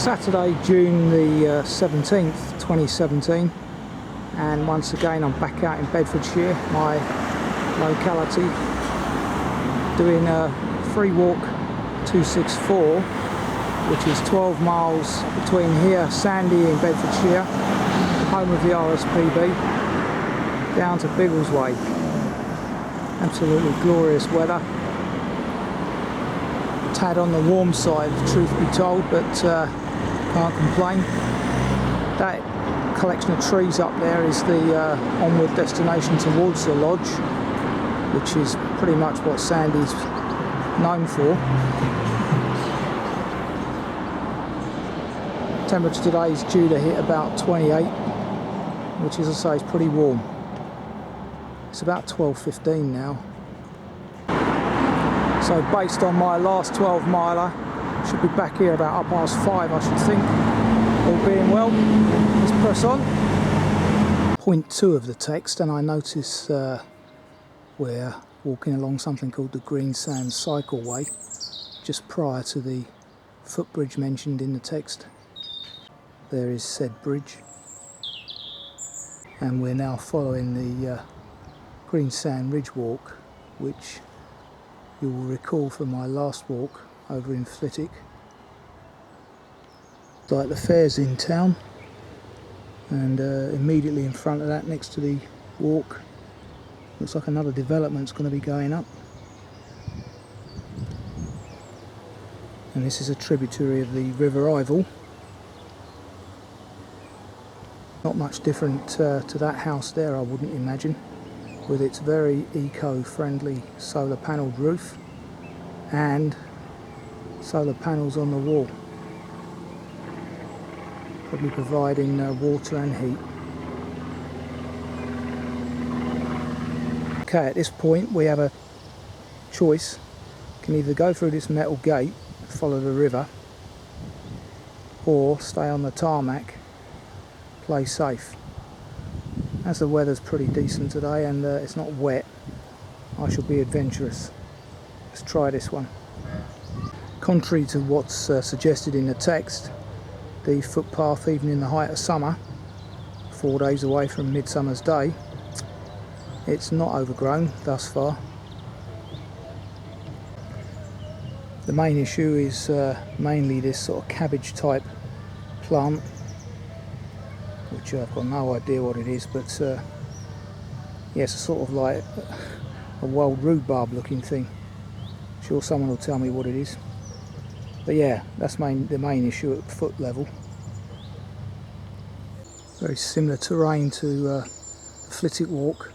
Saturday, June the 17th, 2017, and once again I'm back out in Bedfordshire, my locality, doing a free walk 264, which is 12 miles between here, Sandy in Bedfordshire, home of the RSPB, down to Biggleswade. Absolutely glorious weather. Tad on the warm side, truth be told, but can't complain. That collection of trees up there is the onward destination towards the lodge, which is pretty much what Sandy's known for. Temperature today is due to hit about 28, which, as I say, is pretty warm. It's about 12:15 now. So based on my last 12 miler, should be back here about 5:30, I should think. All being well, let's press on. Point 2 of the text, and I notice we're walking along something called the Greensand Cycleway, just prior to the footbridge mentioned in the text. There is said bridge, and we're now following the Greensand Ridge Walk, which you will recall from my last walk over in Flitwick. Like the fair's in town, and immediately in front of that, next to the walk, looks like another development's going to be going up. And this is a tributary of the River Ivel. Not much different to that house there, I wouldn't imagine, with its very eco-friendly solar panelled roof and solar panels on the wall, probably providing water and heat. Okay, at this point we have a choice. We can either go through this metal gate, follow the river, or stay on the tarmac, play safe. As the weather's pretty decent today and it's not wet, I shall be adventurous. Let's try this one. Contrary to what's suggested in the text, the footpath, even in the height of summer, 4 days away from Midsummer's Day, it's not overgrown thus far. The main issue is mainly this sort of cabbage type plant, which I've got no idea what it is, but yes, it's sort of like a wild rhubarb looking thing. I'm sure someone will tell me what it is. But yeah, that's the main issue at foot level. Very similar terrain to Flitwick Walk,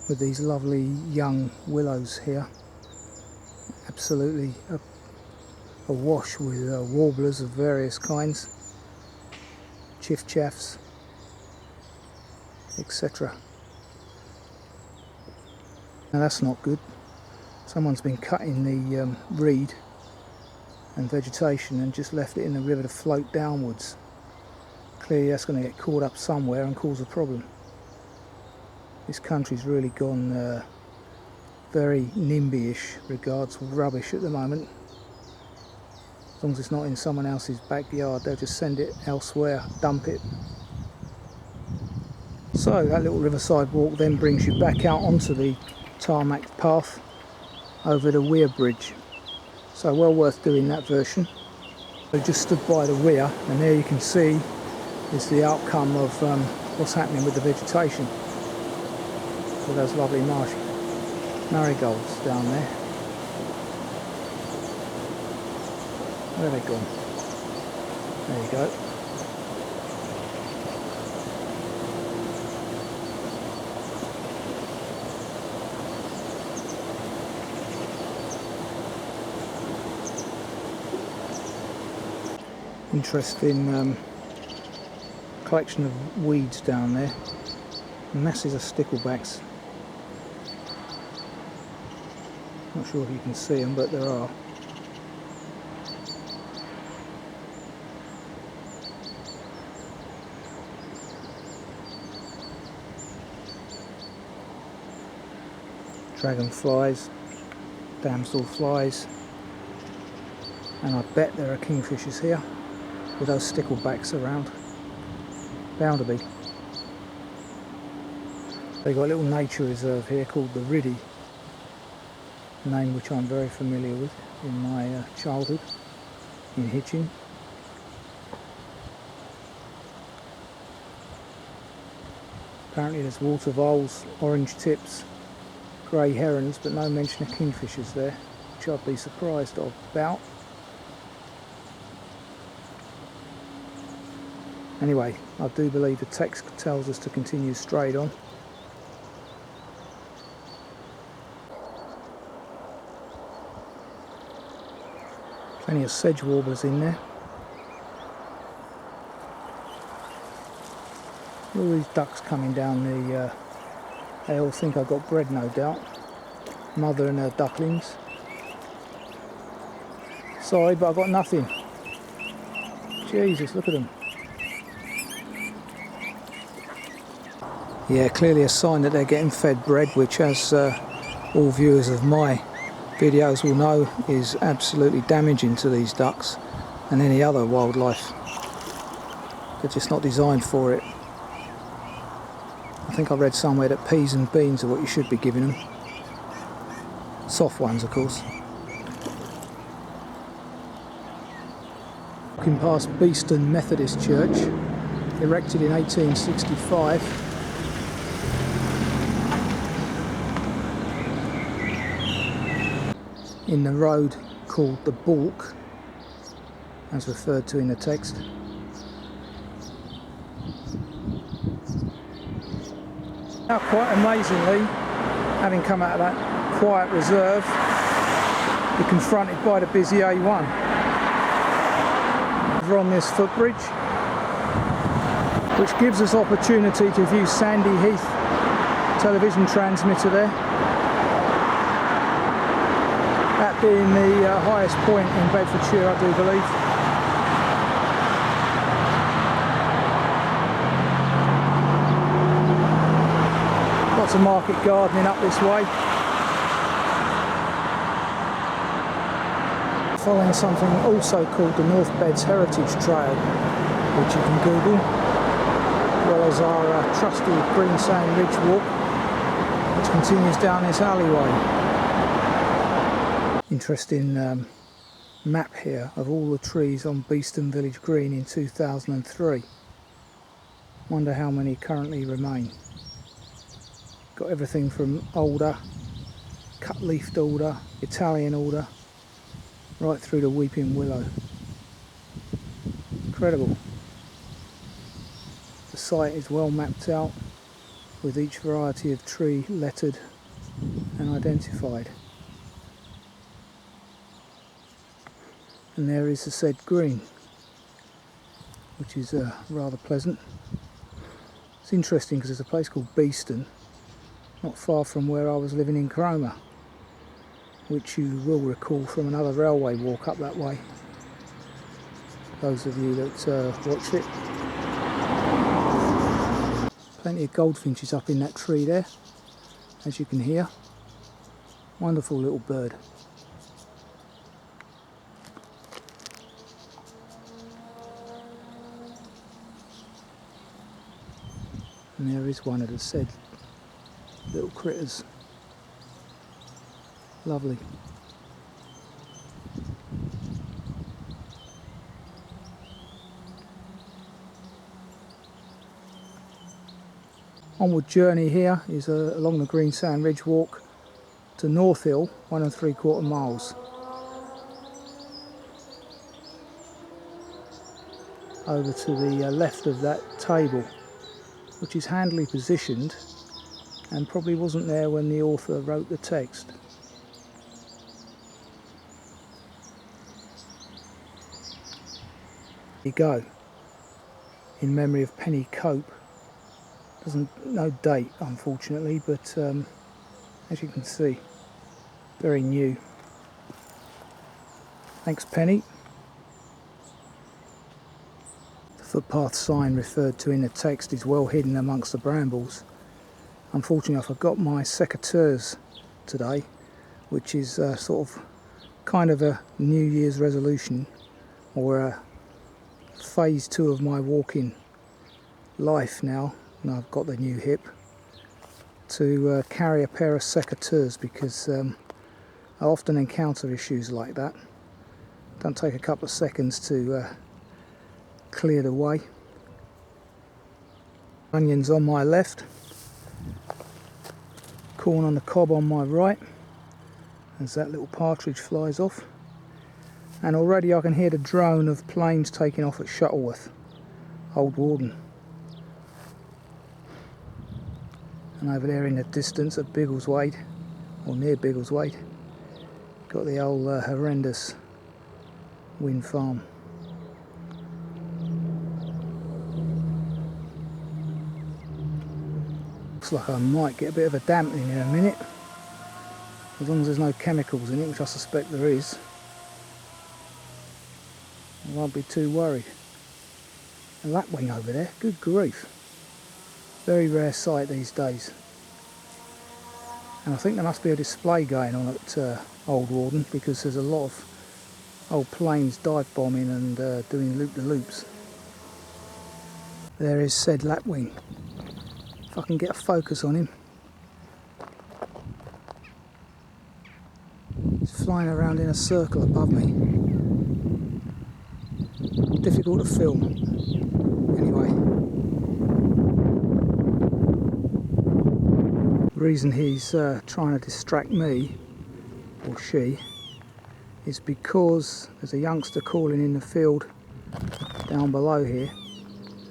with these lovely young willows here. Absolutely awash with warblers of various kinds, chiffchaffs, etc. Now that's not good. Someone's been cutting the reed and vegetation and just left it in the river to float downwards. Clearly that's going to get caught up somewhere and cause a problem. This country's really gone very NIMBY-ish regards rubbish at the moment. As long as it's not in someone else's backyard, they'll just send it elsewhere, dump it. So that little Riverside walk then brings you back out onto the tarmac path over the Weir Bridge. So well worth doing that version. I just stood by the weir, and there you can see is the outcome of what's happening with the vegetation. So those lovely marsh marigolds down there. Where are they gone? There you go. Interesting collection of weeds down there. Masses of sticklebacks. Not sure if you can see them, but there are. Dragonflies, damselflies, and I bet there are kingfishers here. with those sticklebacks around. Bound to be. They've got a little nature reserve here called the Riddy, a name which I'm very familiar with in my childhood in Hitchin. Apparently there's water voles, orange tips, grey herons, but no mention of kingfishers there, which I'd be surprised about. Anyway, I do believe the text tells us to continue straight on. Plenty of sedge warblers in there. All these ducks coming down the, they all think I got bred, no doubt. Mother and her ducklings. Sorry, but I got nothing. Jesus, look at them. Yeah, clearly a sign that they're getting fed bread, which, as all viewers of my videos will know, is absolutely damaging to these ducks and any other wildlife. They're just not designed for it. I think I read somewhere that peas and beans are what you should be giving them. Soft ones, of course. Walking past Beaston Methodist Church, erected in 1865. In the road called the Balk, as referred to in the text. Now, quite amazingly, having come out of that quiet reserve, you're confronted by the busy A1. We're on this footbridge, which gives us opportunity to view Sandy Heath television transmitter there. That being the highest point in Bedfordshire, I do believe. Lots of market gardening up this way. Following something also called the North Beds Heritage Trail, which you can Google, as well as our trusty Greensand Ridge Walk, which continues down this alleyway. Interesting map here of all the trees on Beaston Village Green in 2003. Wonder how many currently remain. Got everything from alder, cut-leafed alder, Italian alder, right through to weeping willow. Incredible. The site is well mapped out, with each variety of tree lettered and identified. And there is the said green, which is rather pleasant. It's interesting because there's a place called Beaston, not far from where I was living in Cromer, which you will recall from another railway walk up that way, those of you that watched it. Plenty of goldfinches up in that tree there, as you can hear. Wonderful little bird. And there is one of the said little critters. Lovely. Onward journey here is along the Greensand Ridge Walk to Northill, 1 3/4 miles. Over to the left of that table, which is handily positioned and probably wasn't there when the author wrote the text. Here you go, in memory of Penny Cope. No date, unfortunately, but as you can see, very new. Thanks, Penny. The footpath sign referred to in the text is well hidden amongst the brambles. Unfortunately, I forgot my secateurs today, which is sort of kind of a New Year's resolution, or phase 2 of my walking life now, and I've got the new hip, to carry a pair of secateurs, because I often encounter issues like that. Don't take a couple of seconds to clear the way. Onions on my left, corn on the cob on my right, as that little partridge flies off. And already I can hear the drone of planes taking off at Shuttleworth, Old Warden. And over there in the distance at Biggleswade, or near Biggleswade, got the old horrendous wind farm. Looks like I might get a bit of a dampening in a minute, as long as there's no chemicals in it, which I suspect there is. I won't be too worried. A lapwing over there, good grief. Very rare sight these days. And I think there must be a display going on at Old Warden, because there's a lot of old planes dive bombing and doing loop-de-loops. There is said lapwing. If I can get a focus on him. He's flying around in a circle above me. Difficult to film. Anyway. The reason he's trying to distract me, or she, is because there's a youngster calling in the field down below here,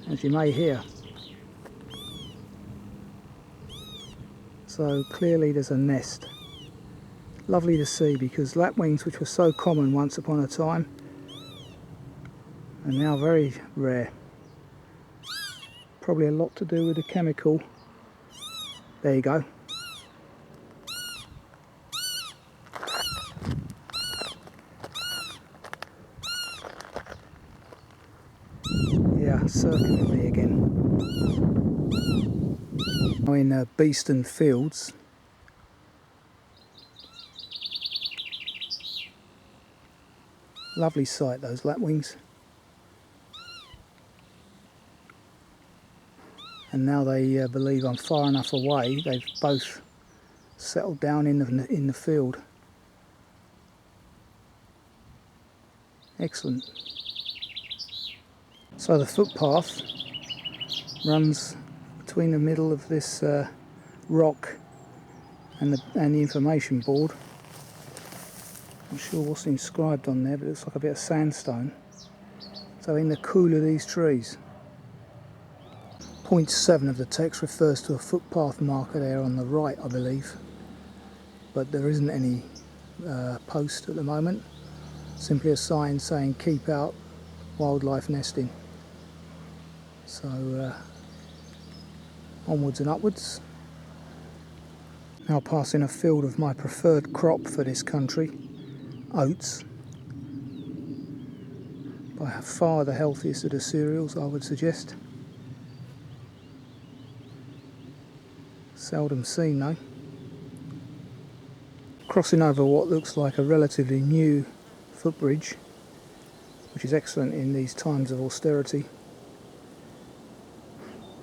as you may hear. So clearly there's a nest. Lovely to see, because lapwings, which were so common once upon a time, are now very rare. Probably a lot to do with the chemical. There you go. Yeah, circling me again. I'm in Beaston Fields. Lovely sight, those lapwings. And now they believe I'm far enough away. They've both settled down in the field. Excellent. So the footpath runs between the middle of this rock and the information board. Not sure what's inscribed on there, but it looks like a bit of sandstone. So in the cool of these trees. Point 7 of the text refers to a footpath marker there on the right, I believe, but there isn't any post at the moment. Simply a sign saying keep out wildlife nesting. So onwards and upwards. Now passing a field of my preferred crop for this country, oats. By far the healthiest of the cereals, I would suggest. Seldom seen though. Crossing over what looks like a relatively new footbridge, which is excellent in these times of austerity.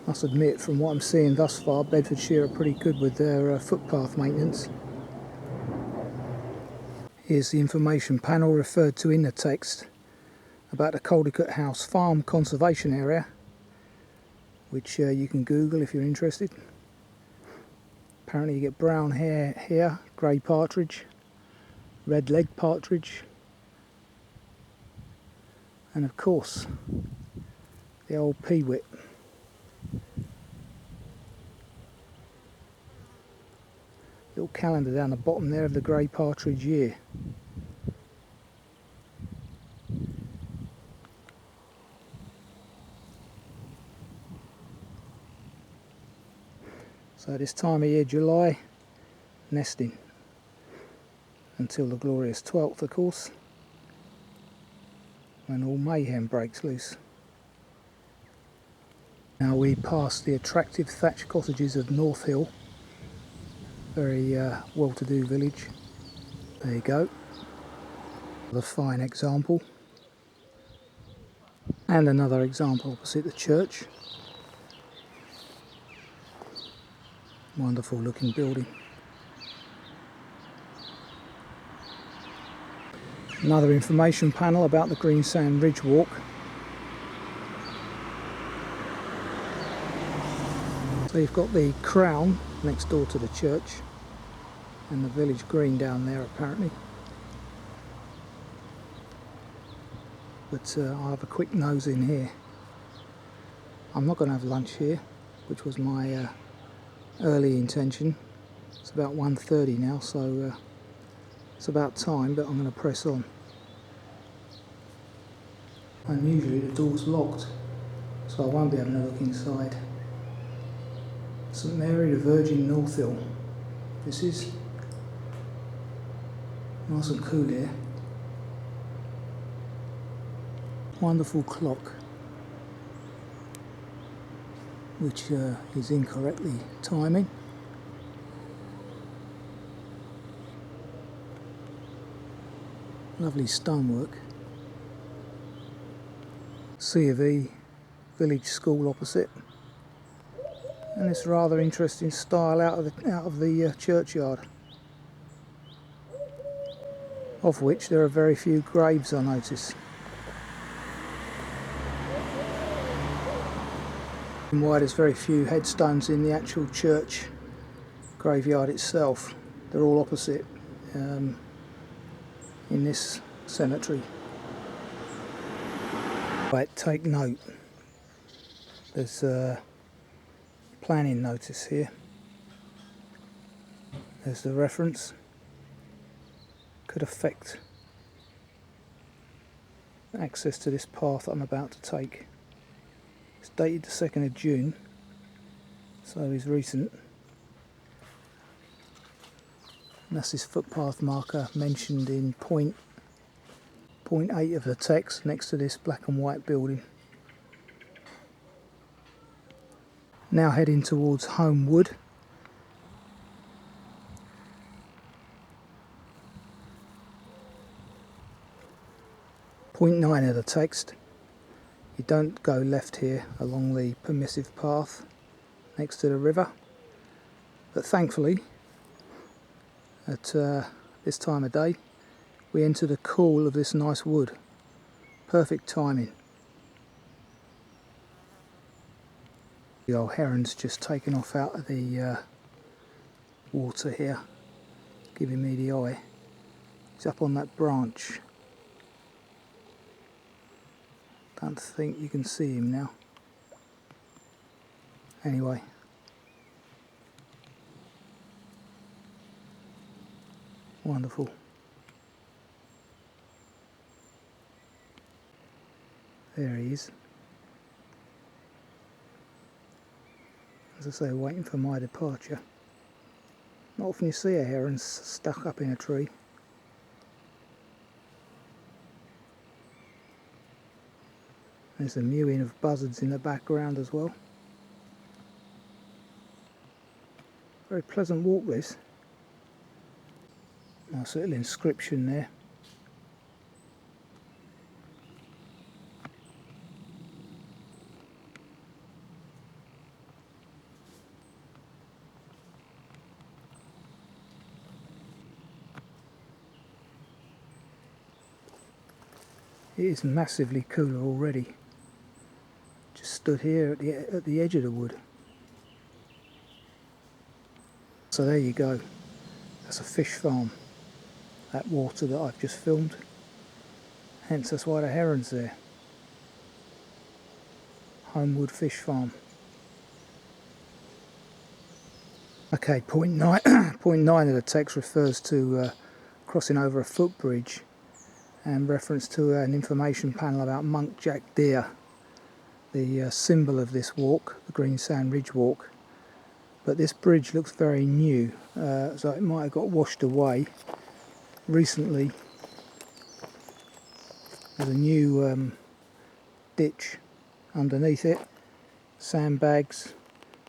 Must admit, from what I'm seeing thus far, Bedfordshire are pretty good with their footpath maintenance. Here's the information panel referred to in the text about the Cardington House Farm Conservation Area, which you can Google if you're interested. Apparently you get brown hare here, grey partridge, red-legged partridge, and of course the old peewit. Little calendar down the bottom there of the grey partridge year. So this time of year, July, nesting until the glorious 12th, of course, when all mayhem breaks loose. Now we pass the attractive thatched cottages of Northill, very well-to-do village. There you go, a fine example. And another example opposite the church. Wonderful looking building. Another information panel about the Greensand Ridge Walk. So you've got the crown next door to the church and the village green down there apparently. But I'll have a quick nose in here. I'm not going to have lunch here, which was my early intention. It's about 1:30 now, so it's about time, but I'm going to press on. Unusually the door's locked, so I won't be having a look inside. St Mary the Virgin, Northill. This is nice and cool here. Wonderful clock, which is incorrectly timing. Lovely stonework. C of E village school opposite, and this rather interesting stile out of the churchyard, of which there are very few graves, I notice. And why there's very few headstones in the actual church graveyard itself. They're all opposite in this cemetery. Right, take note. There's a planning notice here. There's the reference. Could affect access to this path I'm about to take. It's dated the 2nd of June, so it's recent. And that's this footpath marker mentioned in point 8 of the text next to this black and white building. Now heading towards Home Wood. Point 9 of the text. You don't go left here along the permissive path next to the river, but thankfully at this time of day we enter the cool of this nice wood. Perfect timing. The old heron's just taken off out of the water here, giving me the eye. He's up on that branch. Don't think you can see him now. Anyway. Wonderful. There he is. As I say, waiting for my departure. Not often you see a heron stuck up in a tree. There's a mewing of buzzards in the background as well. Very pleasant walk this. Nice little inscription there. It is massively cooler already. Just stood here at the edge of the wood. So there you go. That's a fish farm. That water that I've just filmed. Hence that's why the heron's there. Homewood Fish Farm. Okay, point 9 of the text refers to crossing over a footbridge, and reference to an information panel about muntjac deer, the symbol of this walk, the Greensand Ridge Walk. But this bridge looks very new, so it might have got washed away recently. There's a new ditch underneath it, sandbags,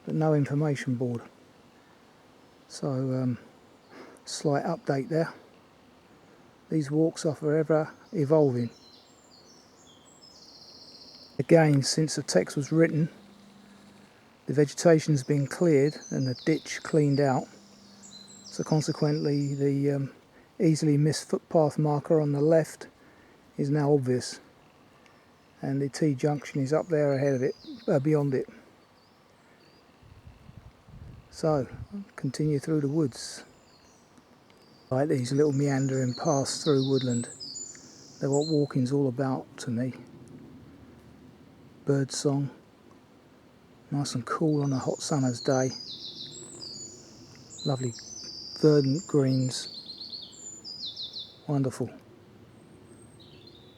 but no information board. So slight update there. These walks are forever evolving. Again, since the text was written, the vegetation's been cleared and the ditch cleaned out, so consequently the easily missed footpath marker on the left is now obvious, and the T-junction is up there ahead of it, beyond it. So, continue through the woods. Like these little meandering paths through woodland, they're what walking's all about to me. Bird song, nice and cool on a hot summer's day. Lovely verdant greens, wonderful.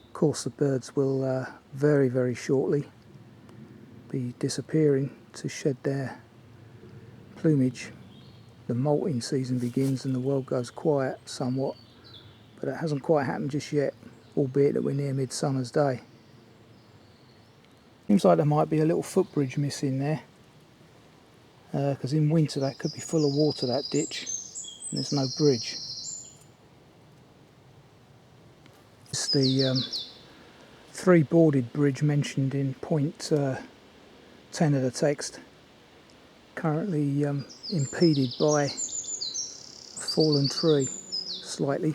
Of course the birds will very, very shortly be disappearing to shed their plumage. The molting season begins and the world goes quiet somewhat, but it hasn't quite happened just yet, albeit that we're near Midsummer's Day. Seems like there might be a little footbridge missing there, because in winter that could be full of water, that ditch, and there's no bridge. It's the three-boarded bridge mentioned in point 10 of the text, currently impeded by a fallen tree slightly.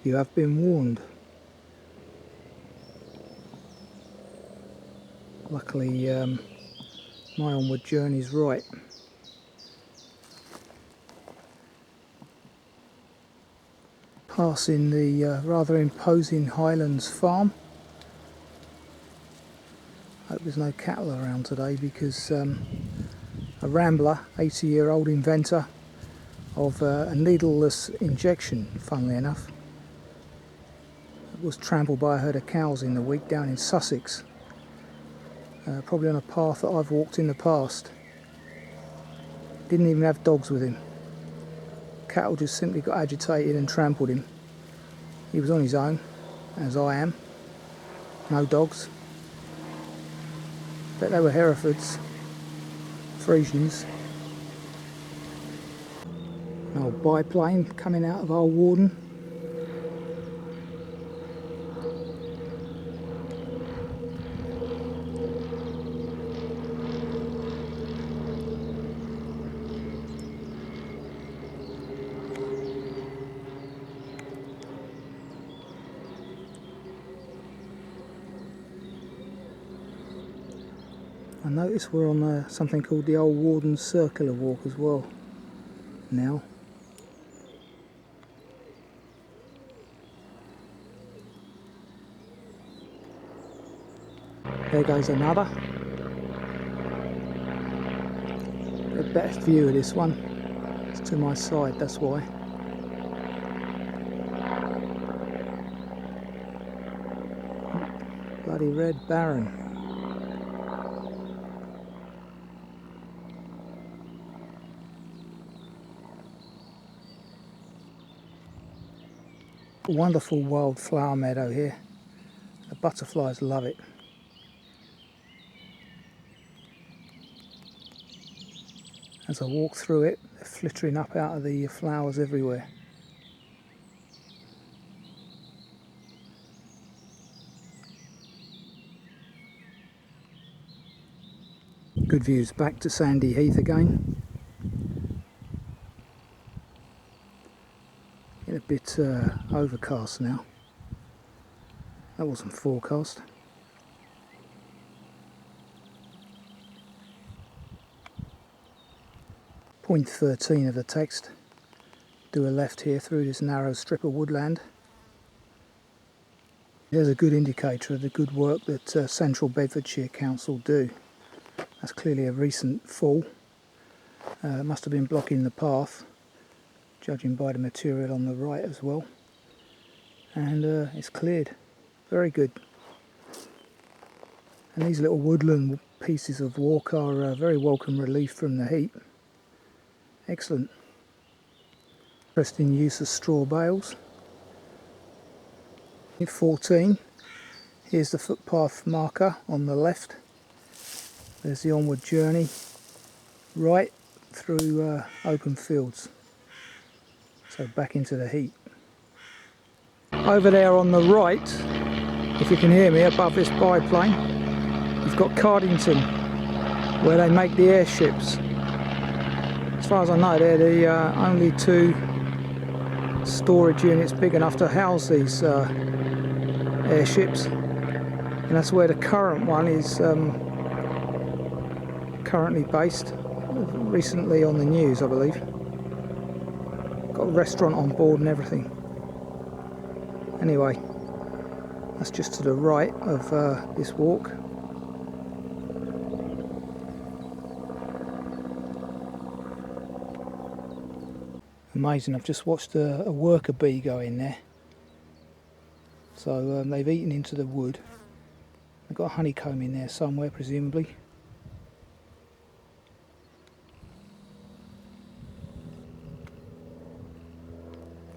You have been warned. Luckily my onward journey's right. Passing the rather imposing Highlands farm. Hope there's no cattle around today, because a rambler, 80-year-old inventor of a needleless injection, funnily enough, was trampled by a herd of cows in the week down in Sussex. Probably on a path that I've walked in the past. Didn't even have dogs with him. Cattle just simply got agitated and trampled him. He was on his own, as I am. No dogs. Bet they were Herefords, Frisians. An old biplane coming out of Old Warden. I notice we're on something called the Old Warden Circular Walk as well now. There goes another. A better view of this one. It's to my side, that's why. Bloody red barren. Wonderful wildflower meadow here. The butterflies love it. As I walk through it, they're flittering up out of the flowers everywhere. Good views back to Sandy Heath again. Getting a bit overcast now. That wasn't forecast. Point 13 of the text. Do a left here through this narrow strip of woodland. There's a good indicator of the good work that Central Bedfordshire Council do. That's clearly a recent fall. Must have been blocking the path, judging by the material on the right as well. And it's cleared. Very good. And these little woodland pieces of walk are a very welcome relief from the heat. Excellent. Interesting use of straw bales. 14. Here's the footpath marker on the left. There's the onward journey right through open fields. So back into the heat. Over there on the right If you can hear me above this biplane, you've got Cardington, where they make the airships. As far as I know, they're the only two storage units big enough to house these airships, and that's where the current one is currently based. Recently on the news, I believe. Got a restaurant on board and everything. Anyway, that's just to the right of this walk. Amazing, I've just watched a worker bee go in there. So they've eaten into the wood. They've got a honeycomb in there somewhere, presumably.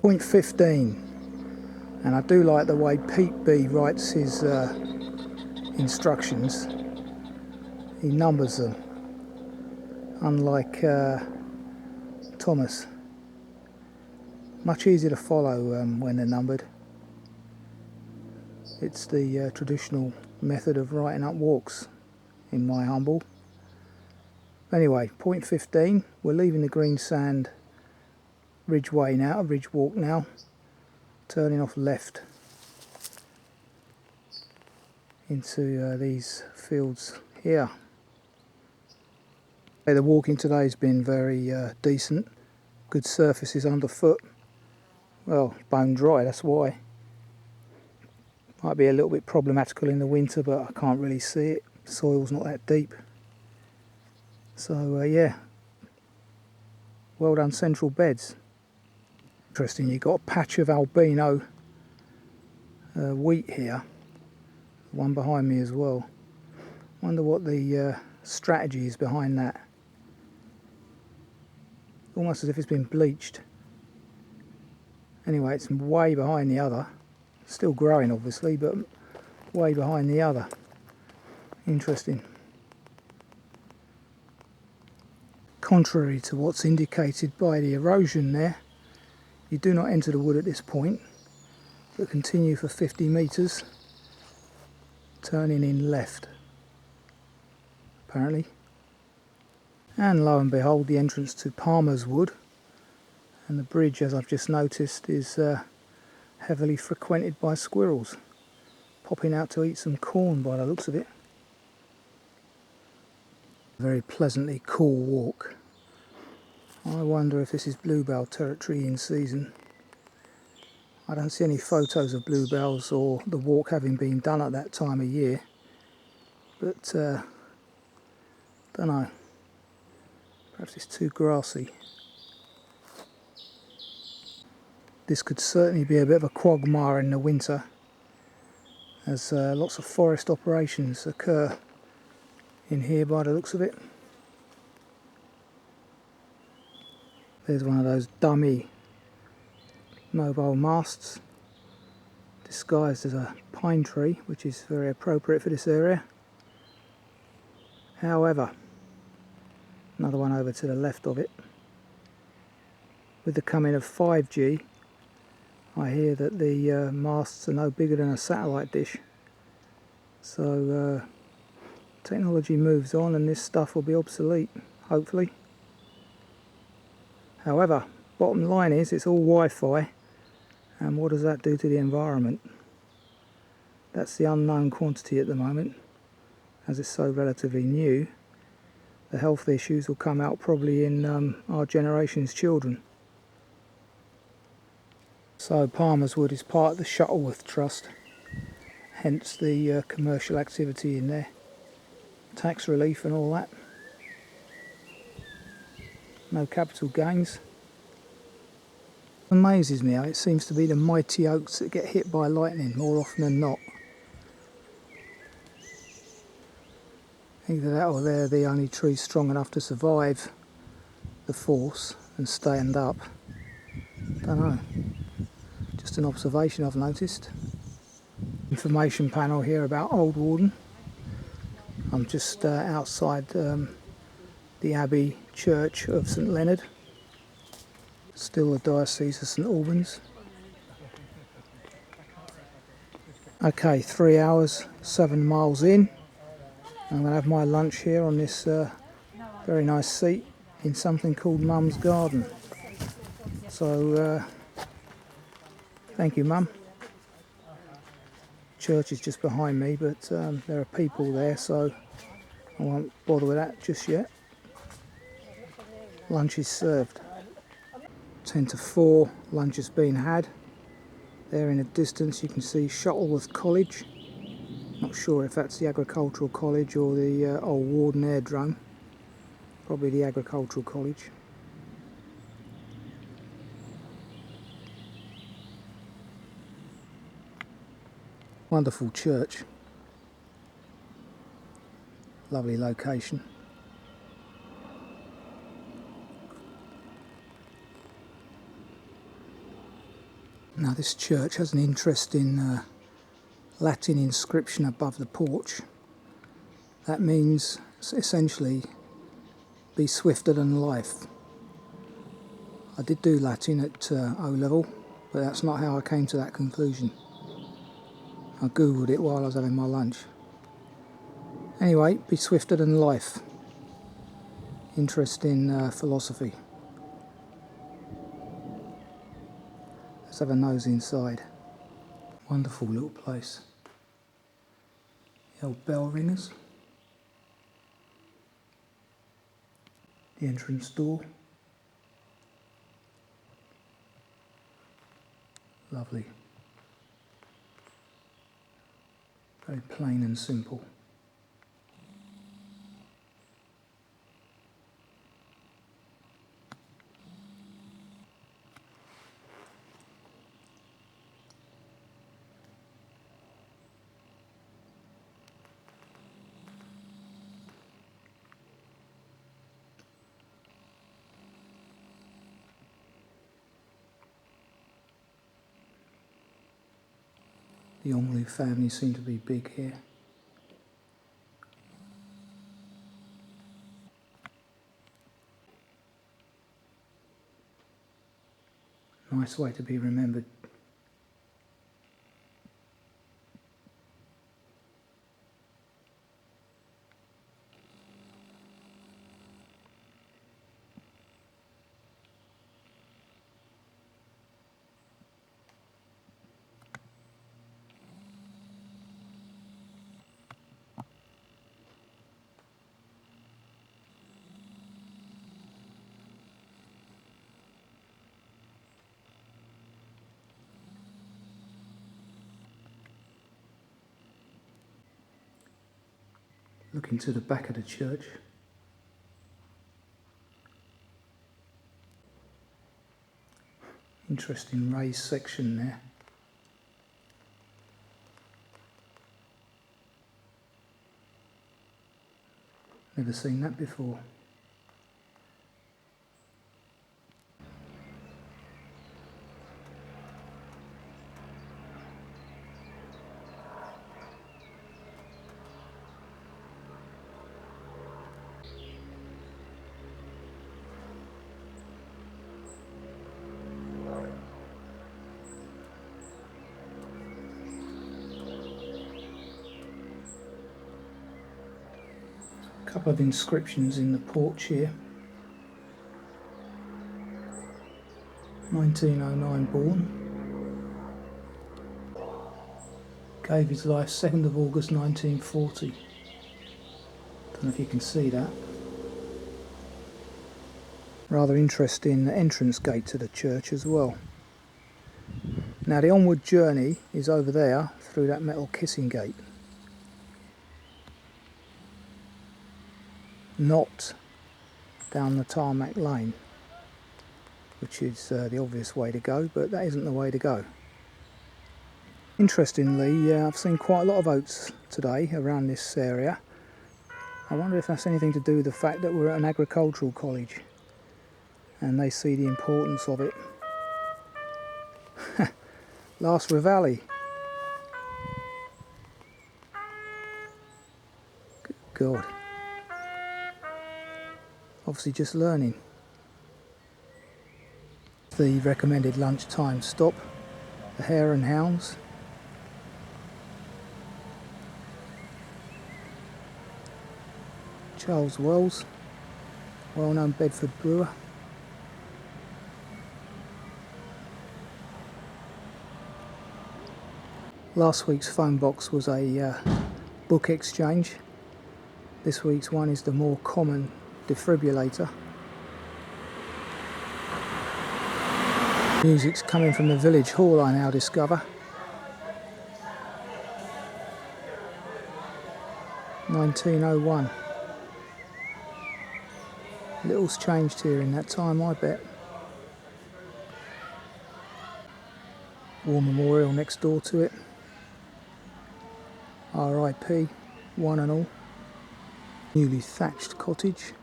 Point 15. And I do like the way Pete B writes his instructions. He numbers them, unlike Thomas. Much easier to follow when they're numbered. It's the traditional method of writing up walks, in my humble. Anyway, point 15. We're leaving the Greensand Ridge Walk now. Turning off left into these fields here. The walking today has been very decent. Good surfaces underfoot. Well, bone dry, that's why. Might be a little bit problematical in the winter, but I can't really see it. The soil's not that deep. So yeah, well done central beds. Interesting, you've got a patch of albino wheat here, one behind me as well. Wonder what the strategy is behind that. Almost as if it's been bleached. Anyway, it's way behind the other. Still growing obviously, but way behind the other. Interesting. Contrary to what's indicated by the erosion there, you do not enter the wood at this point, but continue for 50 metres, turning in left, apparently. And lo and behold, the entrance to Palmer's Wood, and the bridge, as I've just noticed, is heavily frequented by squirrels, popping out to eat some corn by the looks of it. Very pleasantly cool walk. I wonder if this is bluebell territory in season. I don't see any photos of bluebells or the walk having been done at that time of year, but don't know, perhaps it's too grassy. This could certainly be a bit of a quagmire in the winter, as lots of forest operations occur in here by the looks of it. There's one of those dummy mobile masts disguised as a pine tree, which is very appropriate for this area. However, another one over to the left of it. With the coming of 5G, I hear that the masts are no bigger than a satellite dish. So technology moves on and this stuff will be obsolete, hopefully. However, bottom line is it's all Wi-Fi, and what does that do to the environment? That's the unknown quantity at the moment, as it's so relatively new. The health issues will come out probably in our generation's children. So Palmer's Wood is part of the Shuttleworth Trust, hence the commercial activity in there. Tax relief and all that. No capital gains. Amazes me how it seems to be the mighty oaks that get hit by lightning more often than not. Either that or they're the only trees strong enough to survive the force and stand up. Don't know. Just an observation I've noticed. Information panel here about Old Warden. I'm just outside the Abbey Church of St Leonard, still the Diocese of St Albans. Okay, 3 hours, 7 miles in. I'm going to have my lunch here on this very nice seat in something called Mum's Garden. So, thank you, Mum. Church is just behind me, but there are people there, so I won't bother with that just yet. Lunch is served. 10 to 4, lunch has been had. There in the distance you can see Shuttleworth College. Not sure if that's the Agricultural College or the Old Warden Airdrome. Probably the Agricultural College. Wonderful church. Lovely location. Now this church has an interesting Latin inscription above the porch. That means essentially be swifter than life. I did do Latin at O level, but that's not how I came to that conclusion. I googled it while I was having my lunch. Anyway, be swifter than life. Interesting philosophy. Let's have a nose inside. Wonderful little place. The old bell ringers. The entrance door. Lovely. Very plain and simple. The Ongley family seem to be big here. Nice way to be remembered. Looking to the back of the church. Interesting raised section there. Never seen that before. A couple of inscriptions in the porch here. 1909 born. Gave his life 2nd of August 1940. Don't know if you can see that. Rather interesting entrance gate to the church as well. Now the onward journey is over there through that metal kissing gate. Not down the tarmac lane, which is the obvious way to go, but that isn't the way to go. Interestingly, I've seen quite a lot of oats today around this area. I wonder if that's anything to do with the fact that we're at an agricultural college and they see the importance of it. Last Valley. Good God. Obviously just learning. The recommended lunchtime stop, the Hare and Hounds. Charles Wells, well-known Bedford brewer. Last week's phone box was a book exchange. This week's one is the more common defibrillator. Music's coming from the village hall, I now discover. 1901. Little's changed here in that time, I bet. War memorial next door to it. R.I.P. one and all. Newly thatched cottage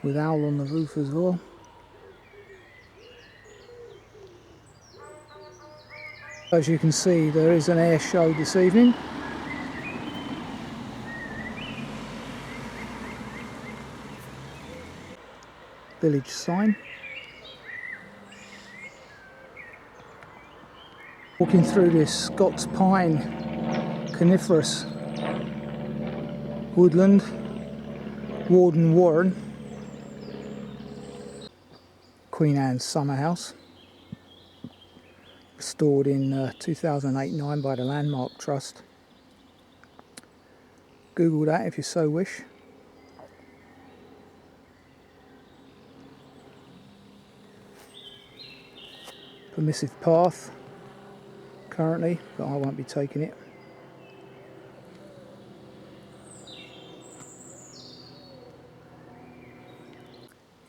with owl on the roof as well. As you can see, there is an air show this evening. Village sign. Walking through this Scots pine coniferous woodland, Old Warden, Queen Anne's summer house, restored in 2008-9 by the Landmark Trust. Google that if you so wish. Permissive path currently, but I won't be taking it.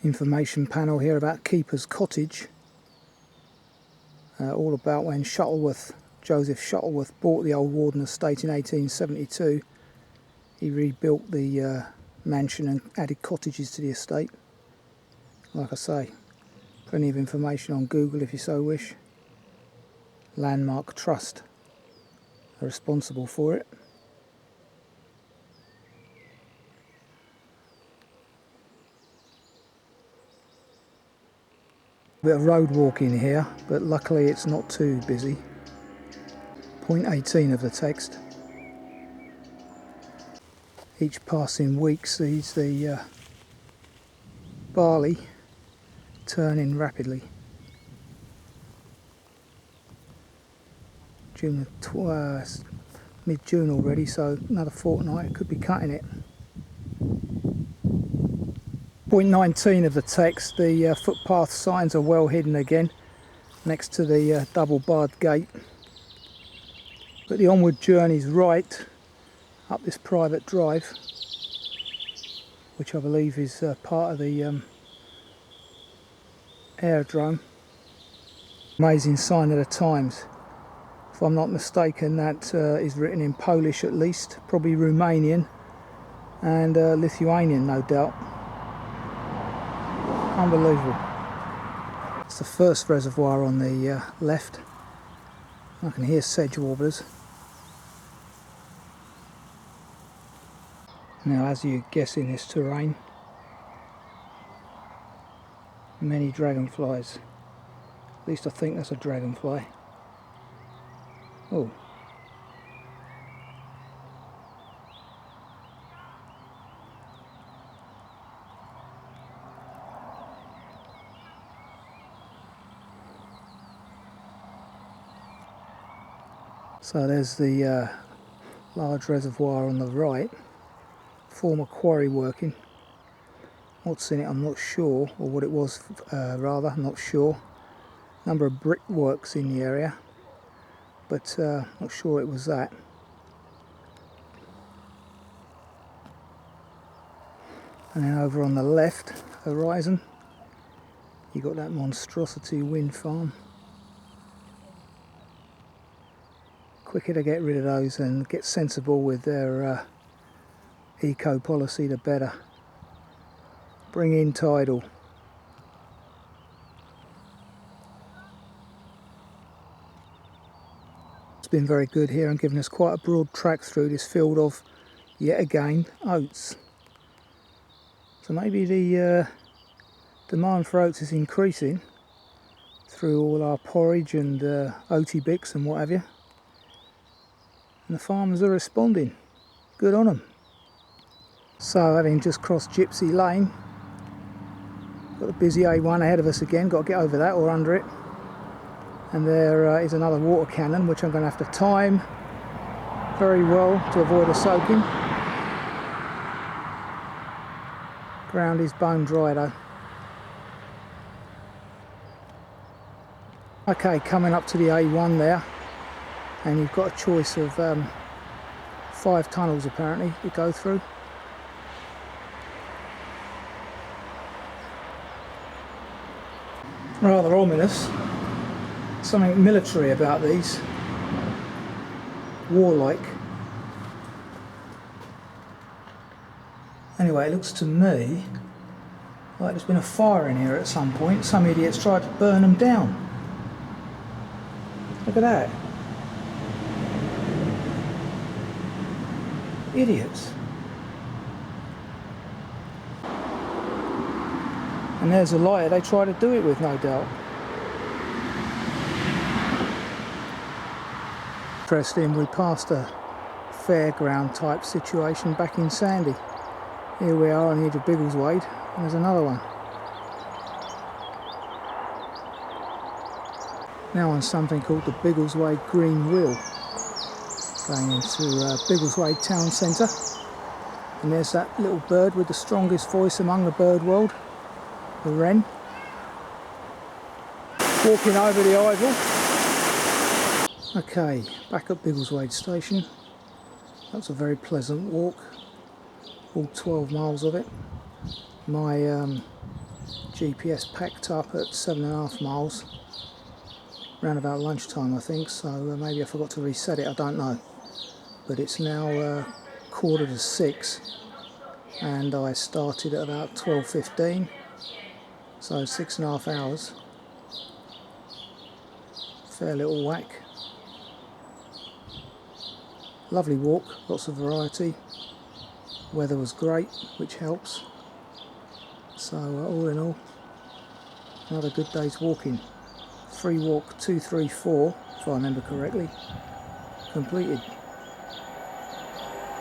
Information panel here about Keeper's Cottage. All about when Joseph Shuttleworth bought the Old Warden estate in 1872. He rebuilt the mansion and added cottages to the estate. Like I say, plenty of information on Google if you so wish. Landmark Trust are responsible for it. Bit of road walking here, but luckily it's not too busy. Point 18 of the text. Each passing week sees the barley turning rapidly. Mid-June already, so another fortnight could be cutting it. Point 19 of the text, the footpath signs are well hidden again next to the double barred gate. But the onward journey's right up this private drive, which I believe is part of the aerodrome. Amazing sign of the times. If I'm not mistaken, that is written in Polish at least, probably Romanian and Lithuanian, no doubt. Unbelievable. It's the first reservoir on the left. I can hear sedge warblers. Now, as you guess in this terrain, many dragonflies. At least I think that's a dragonfly. Oh. So there's the large reservoir on the right, former quarry working. What's in it I'm not sure, or what it was rather, I'm not sure. Number of brickworks in the area, but not sure it was that. And then over on the left horizon, you got that monstrosity wind farm. Quicker to get rid of those and get sensible with their eco policy, the better. Bring in tidal. It's been very good here and given us quite a broad track through this field of, yet again, oats. So maybe the demand for oats is increasing through all our porridge and oaty bix and what have you. And the farmers are responding. Good on them. So having just crossed Gypsy Lane, got the busy A1 ahead of us again, got to get over that or under it. And there is another water cannon which I'm going to have to time very well to avoid a soaking. Ground is bone dry though. Okay, coming up to the A1 there, and you've got a choice of 5 tunnels apparently to go through. Rather ominous, something military about these, warlike. Anyway, it looks to me like there's been a fire in here at some point. Some idiots tried to burn them down. Look at that. Idiots. And there's a lighter they try to do it with, no doubt. Interesting, we passed a fairground type situation back in Sandy. Here we are on the edge of Biggleswade, and there's another one. Now on something called the Biggleswade Green Wheel, going into Biggleswade Town Centre. And there's that little bird with the strongest voice among the bird world, the wren, walking over the Ivel. Okay, back at Biggleswade Station. That's a very pleasant walk, all 12 miles of it. My GPS packed up at 7.5 miles. Around about lunchtime I think, so maybe I forgot to reset it, I don't know. But it's now 5:45 and I started at about 12:15, so 6.5 hours. Fair little whack. Lovely walk, lots of variety. Weather was great, which helps. So all in all, another good day's walking. Free walk 234, if I remember correctly, completed.